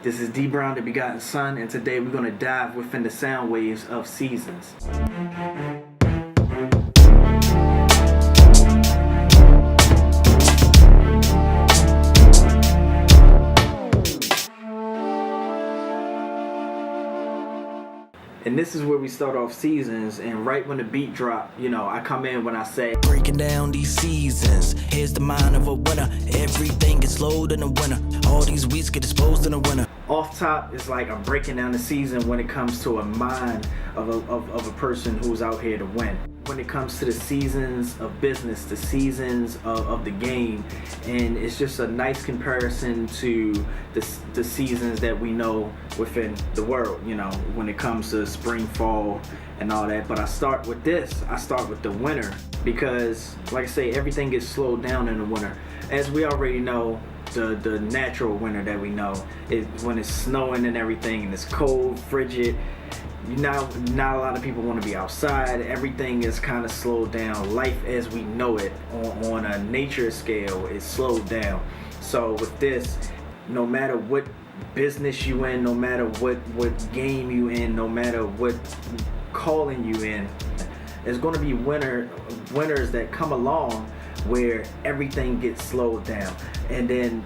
This is D Brown, the Begotten Son, and today we're going to dive within the sound waves of seasons. And this is where we start off seasons, and right when the beat drop, I come in when I say, breaking down these seasons. Here's the mind of a winner. Everything gets slowed in the winter. All these weeks get exposed in the winter. Off top, it's like I'm breaking down the season when it comes to a mind of a person who's out here to win. When it comes to the seasons of business, the seasons of the game, and it's just a nice comparison to the seasons that we know within the world, when it comes to spring, fall, and all that. But I start with this. I start with the winter because, like I say, everything gets slowed down in the winter. As we already know, the natural winter that we know is when it's snowing and everything, and it's cold, frigid. Not a lot of people want to be outside. Everything is kind of slowed down. Life as we know it on a nature scale is slowed down. So with this, no matter what business you in, no matter what game you in, no matter what calling you in, there's going to be winters that come along where everything gets slowed down. And then,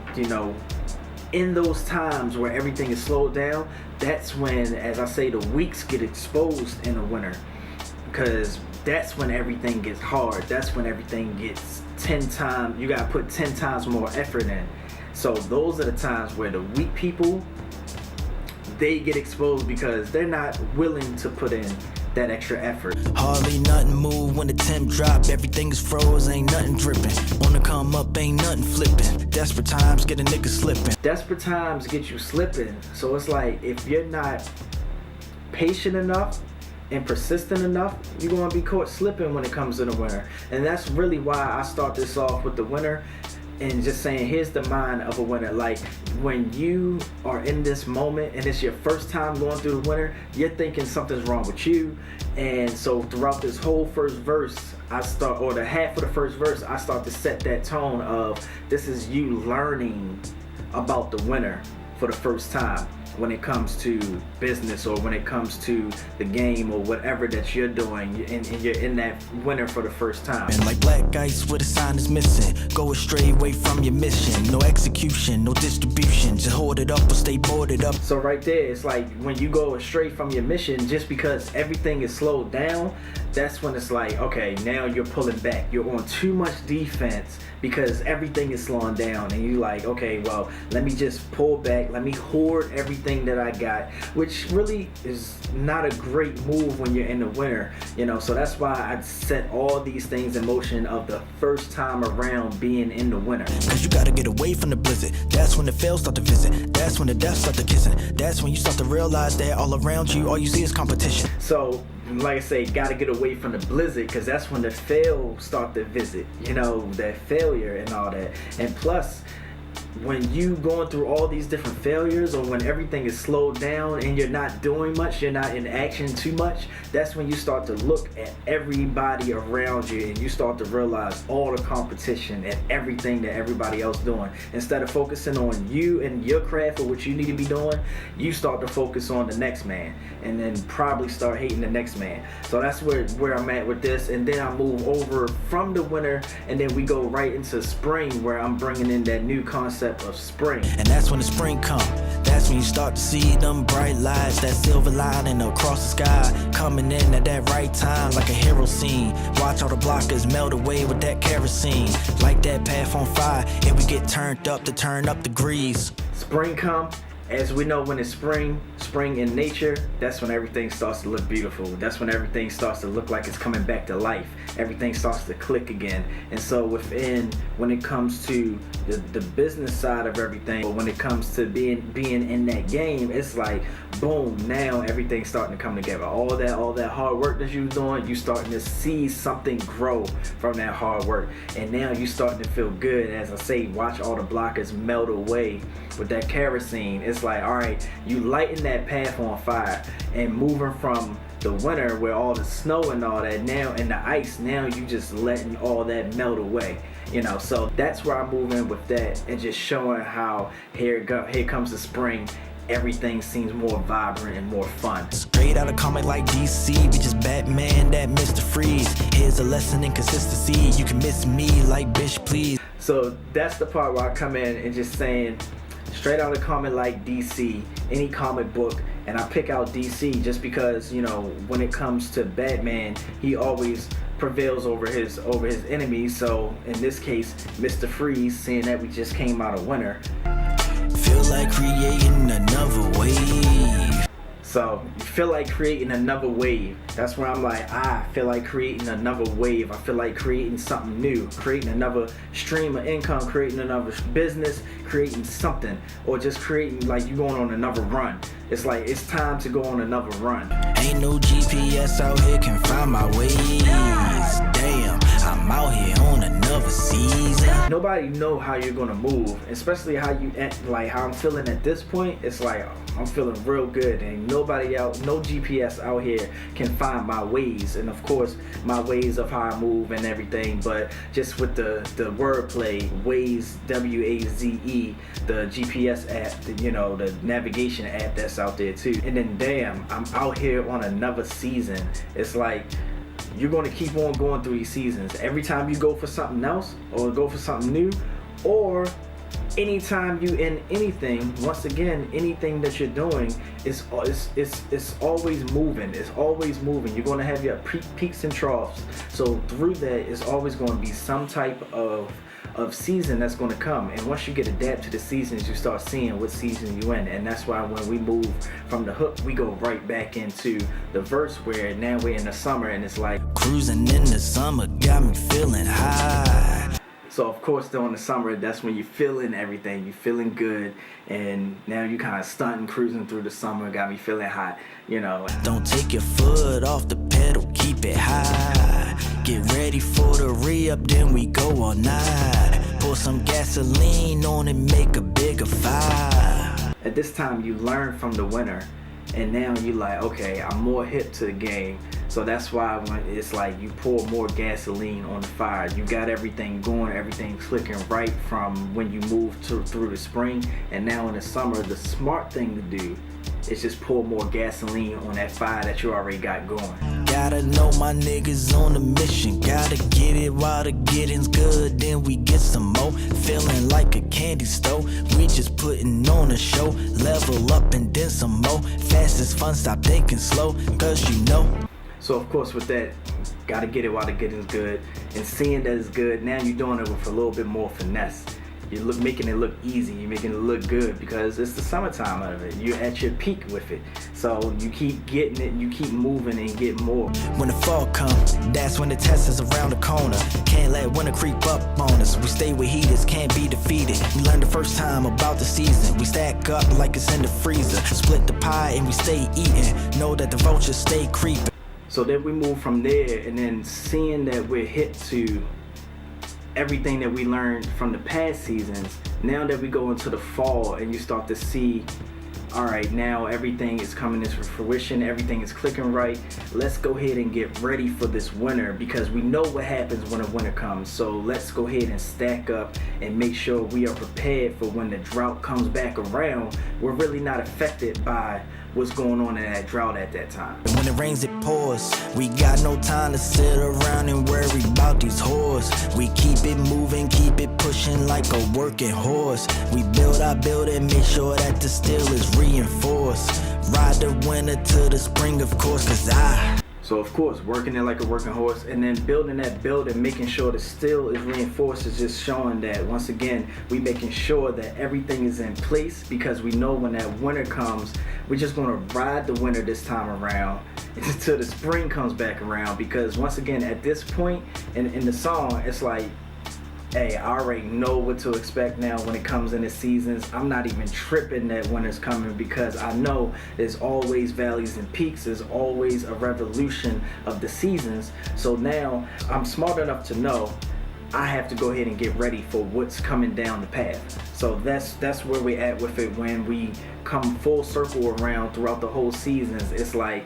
in those times where everything is slowed down, that's when, as I say, the weeks get exposed in the winter, because that's when everything gets hard. That's when everything gets 10 times, you gotta put 10 times more effort in. So those are the times where the weak people, they get exposed because they're not willing to put in that extra effort. Hardly nothing move when the temp drop. Everything is froze, ain't nothing dripping. Wanna come up, ain't nothing flipping. Desperate times get a nigga slipping. Desperate times get you slipping. So it's like, if you're not patient enough and persistent enough, you're gonna be caught slipping when it comes to the winter. And that's really why I start this off with the winter and just saying, here's the mind of a winner. Like, when you are in this moment and it's your first time going through the winter, you're thinking something's wrong with you. And so throughout this whole first verse, or the half of the first verse, I start to set that tone of, this is you learning about the winter for the first time when it comes to business, or when it comes to the game, or whatever that you're doing, and you're in that winter for the first time. And like black ice where the sign is missing, go astray away from your mission. No execution, no distribution, just hold it up or stay boarded up. So right there, it's like when you go astray from your mission, just because everything is slowed down, that's when it's like, okay, now you're pulling back. You're on too much defense because everything is slowing down, and you're like, okay, well, let me just pull back, let me hoard everything that I got, which really is not a great move when you're in the winter, so that's why I set all these things in motion of the first time around being in the winter. Cause you gotta get away from the blizzard. That's when the fails start to visit. That's when the death start to kissing. That's when you start to realize that all around you, all you see is competition. So, like I say, gotta get away from the blizzard, because that's when the fail start to visit, that failure and all that. And plus, when you going through all these different failures, or when everything is slowed down and you're not doing much, you're not in action too much, that's when you start to look at everybody around you and you start to realize all the competition and everything that everybody else doing. Instead of focusing on you and your craft or what you need to be doing, you start to focus on the next man, and then probably start hating the next man. So that's where I'm at with this. And then I move over from the winter, and then we go right into spring, where I'm bringing in that new concept of spring. And that's when the spring come. That's when you start to see them bright lights, that silver lining across the sky, coming in at that right time like a hero scene. Watch all the blockers melt away with that kerosene, like that path on fire, and we get turned up to turn up degrees. Spring come. As we know, when it's spring in nature, that's when everything starts to look beautiful. That's when everything starts to look like it's coming back to life. Everything starts to click again. And so when it comes to the business side of everything, but when it comes to being in that game, it's like, boom, now everything's starting to come together. All that hard work that you was doing, you starting to see something grow from that hard work. And now you starting to feel good. As I say, watch all the blockers melt away with that kerosene. It's like, all right, you lighten that path on fire and moving from the winter where all the snow and all that now, and the ice, now you just letting all that melt away. So that's where I move in with that, and just showing how here comes the spring, everything seems more vibrant and more fun. Straight out of comic like DC, we just Batman, that Mr. Freeze. Here's a lesson in consistency. You can miss me like bitch, please. So that's the part where I come in and just saying, straight out of comic like DC, any comic book, and I pick out DC just because, you know, when it comes to Batman, he always prevails over his enemies. So in this case, Mr. Freeze, seeing that we just came out a winner, feel like creating another wave. So you feel like creating another wave. That's where I'm like, I feel like creating another wave. I feel like creating something new, creating another stream of income, creating another business, creating something, or just creating like you going on another run. It's like it's time to go on another run. Ain't no GPS out here can find my ways. Damn, I'm out here on another season. Nobody know how you're gonna move, especially how you like how I'm feeling at this point. It's like I'm feeling real good, and nobody out, no GPS out here can find my ways, and of course my ways of how I move and everything. But just with the wordplay, Waze, WAZE, the GPS app, the navigation app that's out there too. And then damn, I'm out here on another season. It's like you're going to keep on going through these seasons. Every time you go for something else or go for something new, or anytime you in anything, once again, anything that you're doing is always moving. It's always moving. You're going to have your peaks and troughs. So through that, it's always going to be some type of season that's going to come. And once you get adapted to the seasons, you start seeing what season you in. And that's why when we move from the hook, we go right back into the verse where now we're in the summer, and it's like cruising in the summer got me feeling high. So of course during the summer, that's when you're feeling everything, you're feeling good, and now you kind of stunting, cruising through the summer, got me feeling hot, Don't take your foot off the pedal, keep it high. Get ready for the re-up, then we go all night. Pour some gasoline on and make a bigger fire. At this time you learn from the winner, and now you like, okay, I'm more hip to the game. So that's why when it's like you pour more gasoline on the fire, you got everything going, everything clicking right from when you move through the spring. And now in the summer, the smart thing to do is just pour more gasoline on that fire that you already got going. Gotta know my niggas on a mission. Gotta get it while the getting's good, then we get some more. Feeling like a candy store, we just putting on a show. Level up and then some more. Fast is fun, stop thinking slow, cause So of course with that, gotta get it while the getting's good, and seeing that it's good, now you're doing it with a little bit more finesse. You're making it look easy, you're making it look good because it's the summertime of it. You're at your peak with it. So you keep getting it, you keep moving and get more. When the fall comes, that's when the test is around the corner. Can't let winter creep up on us. We stay with heaters, can't be defeated. We learned the first time about the season. We stack up like it's in the freezer. Split the pie and we stay eating. Know that the vultures stay creeping. So then we move from there, and then seeing that we're hit to everything that we learned from the past seasons, now that we go into the fall and you start to see, all right, now everything is coming into fruition, everything is clicking right. Let's go ahead and get ready for this winter, because we know what happens when a winter comes. So let's go ahead and stack up and make sure we are prepared for when the drought comes back around. We're really not affected by what's going on in that drought at that time. When it rains, it pours. We got no time to sit around and worry about these whores. We keep it moving, keep it pushing like a working horse. We build our building, make sure that the steel is reinforced. Ride the winter to the spring, of course, So of course, working it like a working horse, and then building that building, making sure the steel is reinforced, is just showing that once again, we making sure that everything is in place, because we know when that winter comes, we're just gonna ride the winter this time around until the spring comes back around. Because once again, at this point in the song, it's like, hey, I already know what to expect now when it comes into seasons. I'm not even tripping that winter's coming, because I know there's always valleys and peaks. There's always a revolution of the seasons. So now I'm smart enough to know I have to go ahead and get ready for what's coming down the path. So that's where we're at with it. When we come full circle around throughout the whole seasons, it's like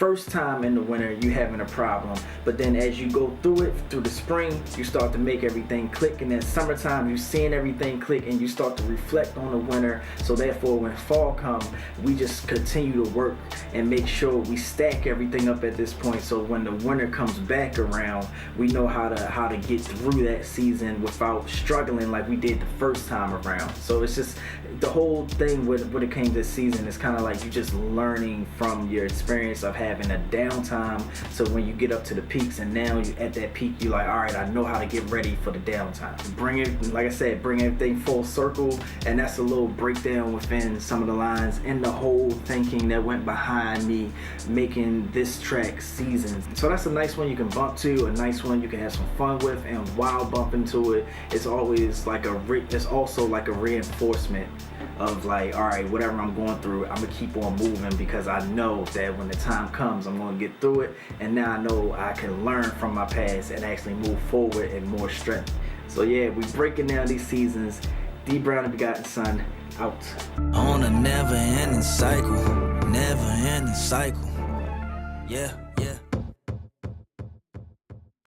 first time in the winter you having a problem, but then as you go through it, through the spring, you start to make everything click, and then summertime you seeing everything click and you start to reflect on the winter. So therefore when fall comes, we just continue to work and make sure we stack everything up at this point, so when the winter comes back around, we know how to get through that season without struggling like we did the first time around. So it's just the whole thing when it came to this season is kind of like you just learning from your experience of having a downtime, so when you get up to the peaks and now you at that peak, you're like, all right, I know how to get ready for the downtime. Bring it, like I said, bring everything full circle, and that's a little breakdown within some of the lines and the whole thinking that went behind me making this track Seasons. So that's a nice one you can bump to, a nice one you can have some fun with, and while bumping to it, it's always like it's also like a reinforcement of like, all right, whatever I'm going through, I'm gonna keep on moving, because I know that when the time comes, I'm gonna get through it, and now I know I can learn from my past and actually move forward in more strength. So yeah, we breaking down these seasons. D Brown and Begotten Son, out. On a never-ending cycle, never-ending cycle. Yeah, yeah.